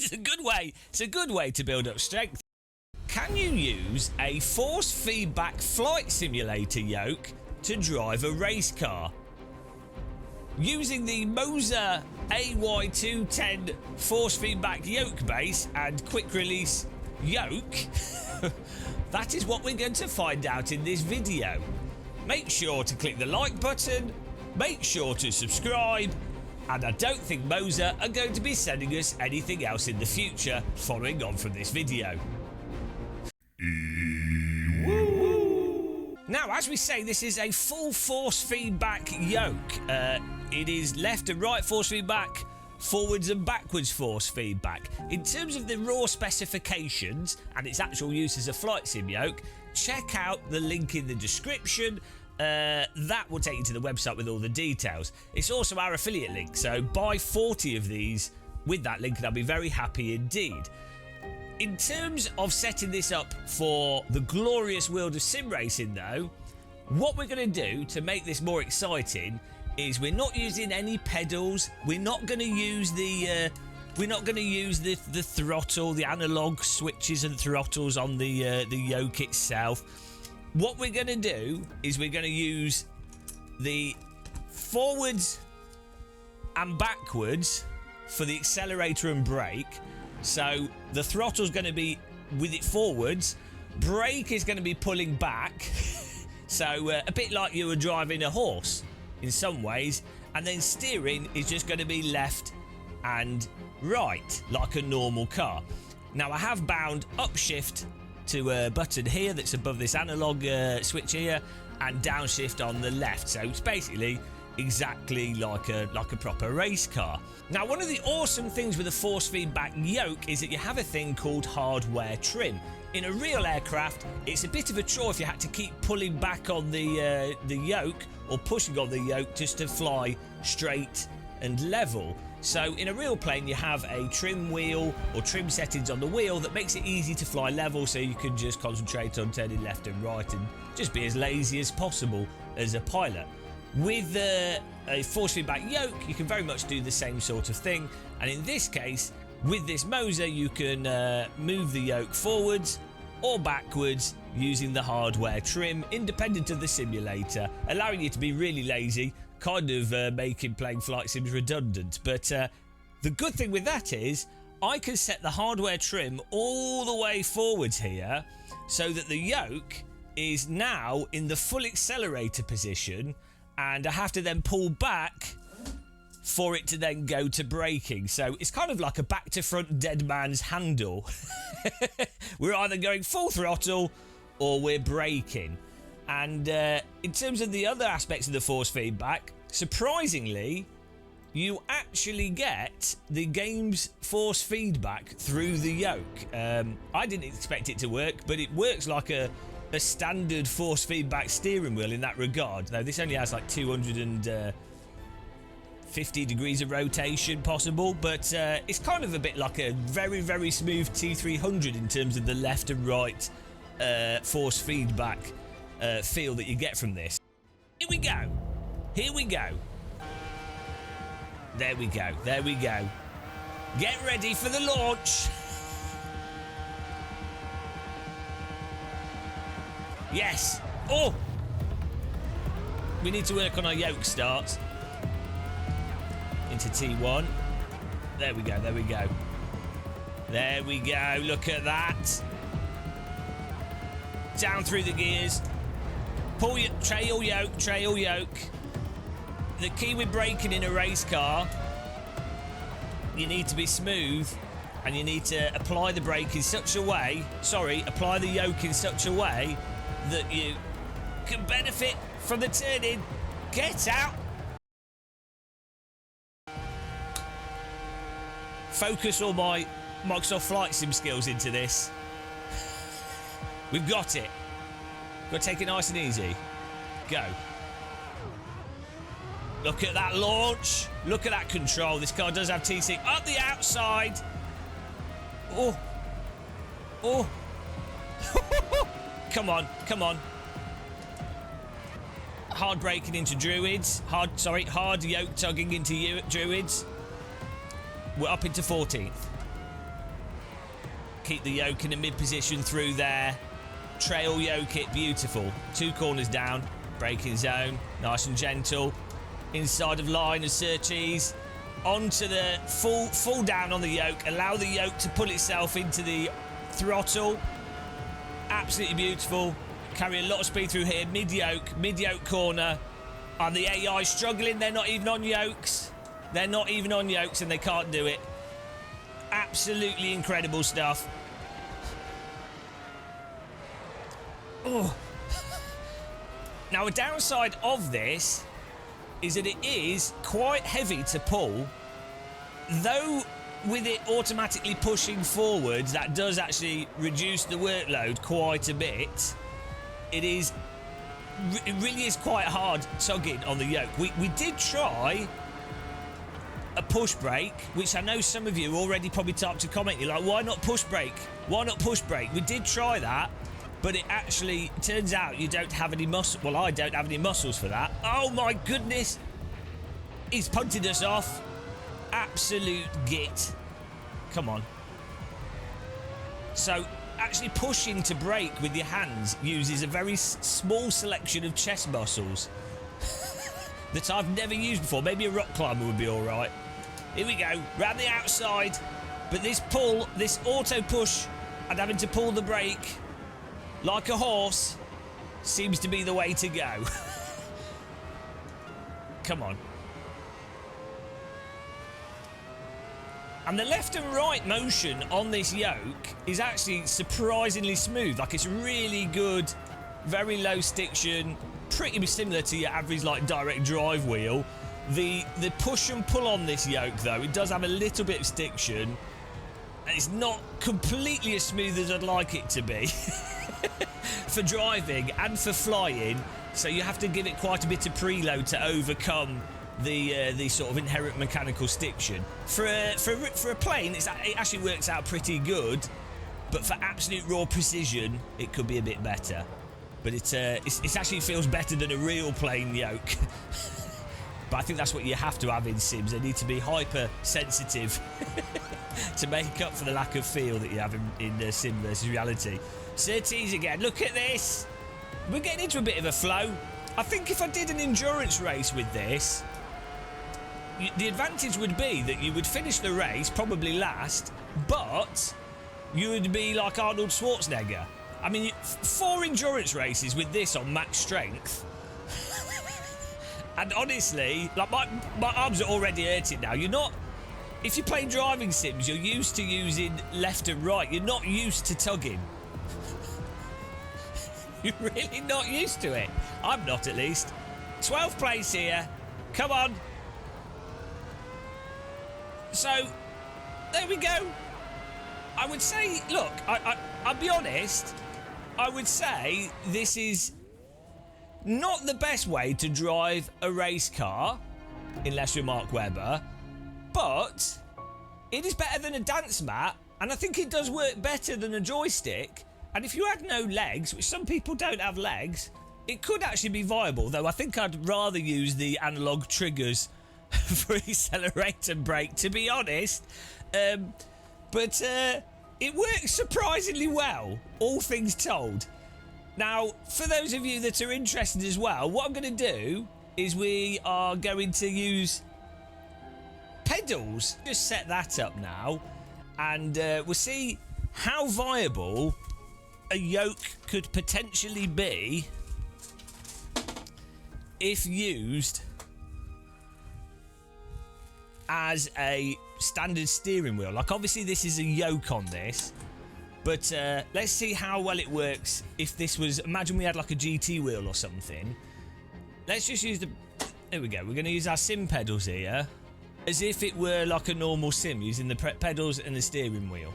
It's a good way. It's a good way to build up strength. Can you use a force feedback flight simulator yoke to drive a race car? Using the Moza AY210 force feedback yoke base and quick release yoke, that is what we're going to find out in this video. Make sure to click the like button, make sure to subscribe, and I don't think Moza are going to be sending us anything else in the future following on from this video. Now, as we say, this is a full force feedback yoke. It is left and right force feedback, forwards and backwards force feedback. In terms of the raw specifications and its actual use as a flight sim yoke, check out the link in the description. That will take you to the website with all the details. It's also our affiliate link, so buy 40 of these with that link and I'll be very happy indeed. In terms of setting this up for the glorious world of sim racing though, what we're going to do to make this more exciting is we're not using any pedals, we're not going to use the throttle, the analog switches and throttles on the yoke itself. What we're going to do is we're going to use the forwards and backwards for the accelerator and brake. So the throttle's going to be with it forwards, brake is going to be pulling back, so a bit like you were driving a horse in some ways, and then steering is just going to be left and right like a normal car. Now I have bound upshift to a button here that's above this analog switch here, and downshift on the left, so it's basically exactly like a proper race car. Now, one of the awesome things with a force feedback yoke is that you have a thing called hardware trim. In a real aircraft, it's a bit of a chore if you had to keep pulling back on the yoke or pushing on the yoke just to fly straight and level. So in a real plane, you have a trim wheel or trim settings on the wheel that makes it easy to fly level, so you can just concentrate on turning left and right and just be as lazy as possible as a pilot. With a force feedback yoke, you can very much do the same sort of thing, and in this case, with this Moza, you can move the yoke forwards or backwards using the hardware trim, independent of the simulator, allowing you to be really lazy, kind of making playing flight sims redundant. But the good thing with that is I can set the hardware trim all the way forwards here, so that the yoke is now in the full accelerator position, and I have to then pull back for it to then go to braking. So it's kind of like a back to front dead man's handle. We're either going full throttle or we're braking. And in terms of the other aspects of the force feedback, surprisingly, you actually get the game's force feedback through the yoke. I didn't expect it to work, but it works like a standard force feedback steering wheel in that regard. Now, this only has like 250 degrees of rotation possible, but it's kind of a bit like a very, very smooth T300 in terms of the left and right force feedback feel that you get from this. Here we go. Here we go. There we go. There we go. Get ready for the launch. Yes. Oh! We need to work on our yoke start. Into T1. There we go, there we go. There we go, look at that. Down through the gears. Pull your trail yoke, trail yoke. The key with braking in a race car, you need to be smooth, and you need to apply the brake in such a way, apply the yoke in such a way that you can benefit from the turning. Get out. Focus all my Microsoft Flight Sim skills into this. We've got it. Got to take it nice and easy. Go. Look at that launch. Look at that control. This car does have TC up the outside. Oh. Oh. Come on, come on. Hard braking into druids. Hard yoke tugging into druids. We're up into 14th. Keep the yoke in a mid position through there. Trail yoke it, beautiful. 2 corners down, braking zone, nice and gentle. Inside of line of Surtees, onto the full down on the yoke. Allow the yoke to pull itself into the throttle. Absolutely beautiful. Carry a lot of speed through here. Mid yoke corner. And the AI struggling. They're not even on yokes. They're not even on yokes and they can't do it. Absolutely incredible stuff. Oh. Now, a downside of this is that it is quite heavy to pull. Though with it automatically pushing forwards, that does actually reduce the workload quite a bit. It really is quite hard tugging on the yoke. We did try a push brake, which I know some of you already probably typed a comment. You're like, why not push brake? Why not push brake? We did try that, but it actually turns out you don't have any muscle. Well, I don't have any muscles for that. Oh my goodness. He's punted us off. Absolute git. Come on. So, actually pushing to brake with your hands uses a very small selection of chest muscles that I've never used before. Maybe a rock climber would be all right. Here we go, round the outside. But this pull, this auto push and having to pull the brake like a horse seems to be the way to go. Come on. And the left and right motion on this yoke is actually surprisingly smooth. Like, it's really good, very low stiction, pretty similar to your average like direct drive wheel. The push and pull on this yoke though, it does have a little bit of stiction. It's not completely as smooth as I'd like it to be for driving and for flying. So you have to give it quite a bit of preload to overcome the sort of inherent mechanical stiction. For a plane, it actually works out pretty good, but for absolute raw precision, it could be a bit better. But it actually feels better than a real plane yoke. But I think that's what you have to have in sims. They need to be hyper sensitive to make up for the lack of feel that you have in sim versus reality. Surtees again. Look at this. We're getting into a bit of a flow. I think if I did an endurance race with this, the advantage would be that you would finish the race, probably last, but you would be like Arnold Schwarzenegger. I mean, 4 endurance races with this on max strength. And honestly, like my arms are already hurting now. You're not... If you're playing driving sims, you're used to using left and right. You're not used to tugging. You're really not used to it. I'm not, at least. 12th place here. Come on. So, there we go. I would say, look, I'll be honest. I would say this is not the best way to drive a race car, unless you're Mark Webber, but it is better than a dance mat, and I think it does work better than a joystick. And if you had no legs, which some people don't have legs, it could actually be viable, though I think I'd rather use the analog triggers for accelerate and brake, to be honest. But it works surprisingly well, all things told. Now, for those of you that are interested as well, what I'm going to do is we are going to use pedals. Just set that up now, and we'll see how viable a yoke could potentially be if used as a standard steering wheel. Like, obviously this is a yoke on this, but let's see how well it works if this was... Imagine we had like a GT wheel or something. Let's just use the... There we go. We're going to use our sim pedals here as if it were like a normal sim, using the pedals and the steering wheel.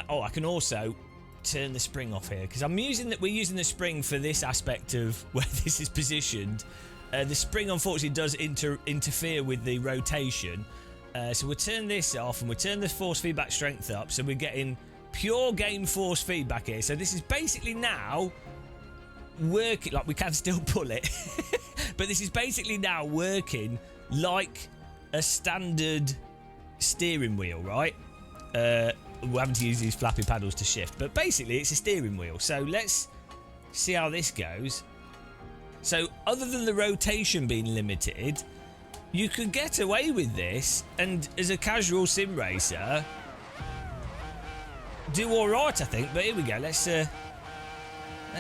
Oh, I can also turn the spring off here, because we're using the spring for this aspect of where this is positioned. The spring unfortunately does interfere with the rotation, so we'll turn this off and we'll turn the force feedback strength up, so we're getting pure game force feedback here. So this is basically now working, like, we can still pull it, but this is basically now working like a standard steering wheel, right? we're having to use these flappy paddles to shift. But basically, it's a steering wheel. So let's see how this goes. So other than the rotation being limited, you could get away with this, and as a casual sim racer, do all right, I think. But here we go. Let's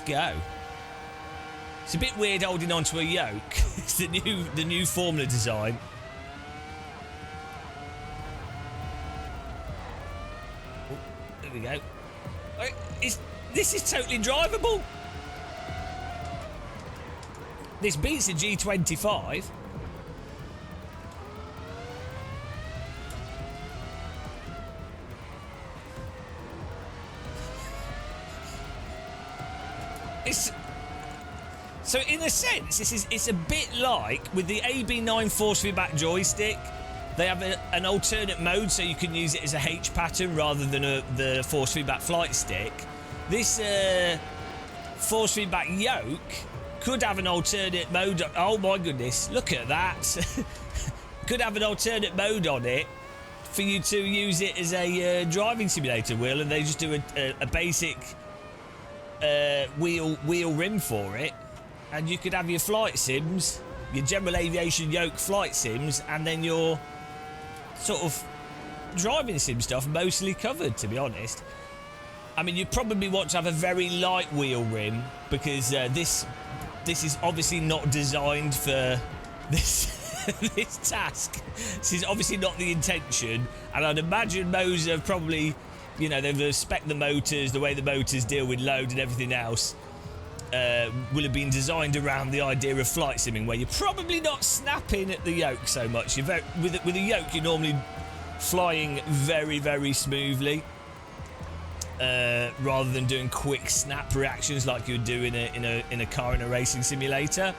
go. It's a bit weird holding onto a yoke. It's the new Formula design. Oh, there we go. This is totally drivable. This beats a G25. So in a sense, it's a bit like with the AB9 force feedback joystick. They have an alternate mode, so you can use it as a H pattern rather than the force feedback flight stick. This force feedback yoke could have an alternate mode. Oh my goodness, look at that. Could have an alternate mode on it for you to use it as a driving simulator wheel, and they just do a basic wheel rim for it, and you could have your flight sims, your general aviation yoke flight sims, and then your sort of driving sim stuff mostly covered, to be honest. I mean, you probably want to have a very light wheel rim, because this is obviously not designed for this this task. This is obviously not the intention, and I'd imagine Moza have probably, you know, they've spec the motors, the way the motors deal with load and everything else, will have been designed around the idea of flight simming, where you're probably not snapping at the yoke so much. With a yoke, you're normally flying very, very smoothly, rather than doing quick snap reactions like you would do in a car in a racing simulator.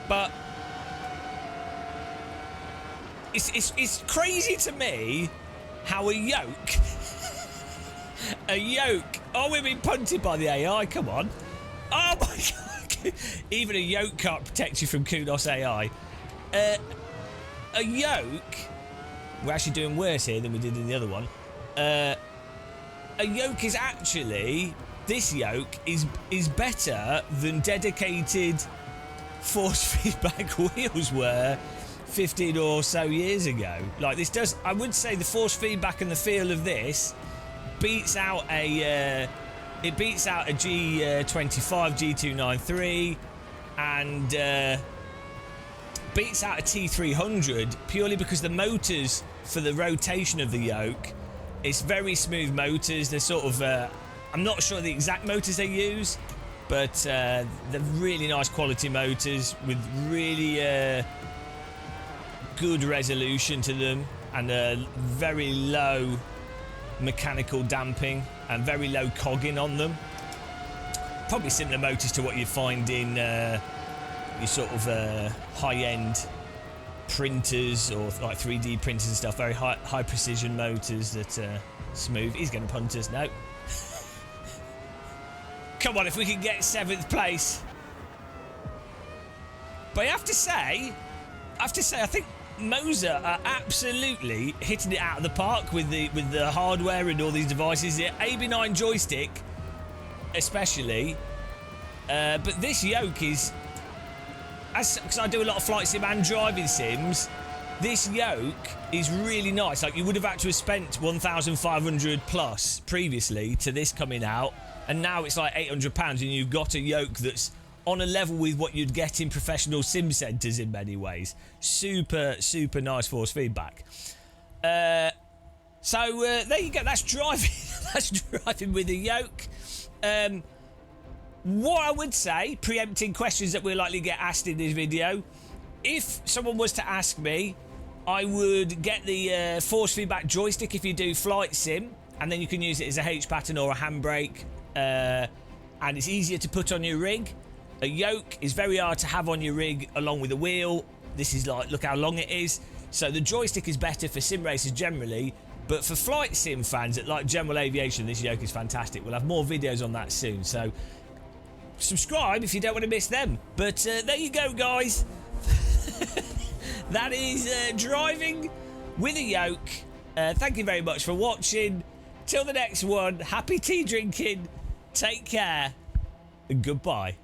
But it's crazy to me how a yoke. Oh, we're being punted by the AI. Come on. Oh my god. Even a yoke can't protect you from Kudos AI. A yoke. We're actually doing worse here than we did in the other one. A yoke is actually. This yoke is better than dedicated force feedback wheels were 15 or so years ago. Like, this does. I would say the force feedback and the feel of this beats out a G25 G293 and beats out a T300 purely because the motors for the rotation of the yoke, it's very smooth motors. They're sort of I'm not sure the exact motors they use, but they're really nice quality motors with really good resolution to them, and very low mechanical damping and very low cogging on them. Probably similar motors to what you find in your sort of high-end printers or like 3D printers and stuff. Very high precision motors that smooth. He's going to punt us. No. Come on, if we can get 7th place. But I have to say, I think Moza are absolutely hitting it out of the park with the hardware and all these devices. The AB9 joystick, especially, but this yoke is, because I do a lot of flight sim and driving sims, this yoke is really nice. Like, you would have had to have spent 1,500 plus previously to this coming out, and now it's like £800, and you've got a yoke that's on a level with what you'd get in professional sim centres in many ways. Super, super nice force feedback. So there you go. That's driving. That's driving with a yoke. What I would say, preempting questions that we'll likely get asked in this video, if someone was to ask me, I would get the force feedback joystick if you do flight sim, and then you can use it as a H pattern or a handbrake, and it's easier to put on your rig. A yoke is very hard to have on your rig along with a wheel. This is like, look how long it is. So the joystick is better for sim racers generally, but for flight sim fans that like general aviation, this yoke is fantastic. We'll have more videos on that soon, so subscribe if you don't want to miss them. But there you go, guys. That is driving with a yoke Thank you very much for watching. Till the next one, happy tea drinking, take care, and goodbye.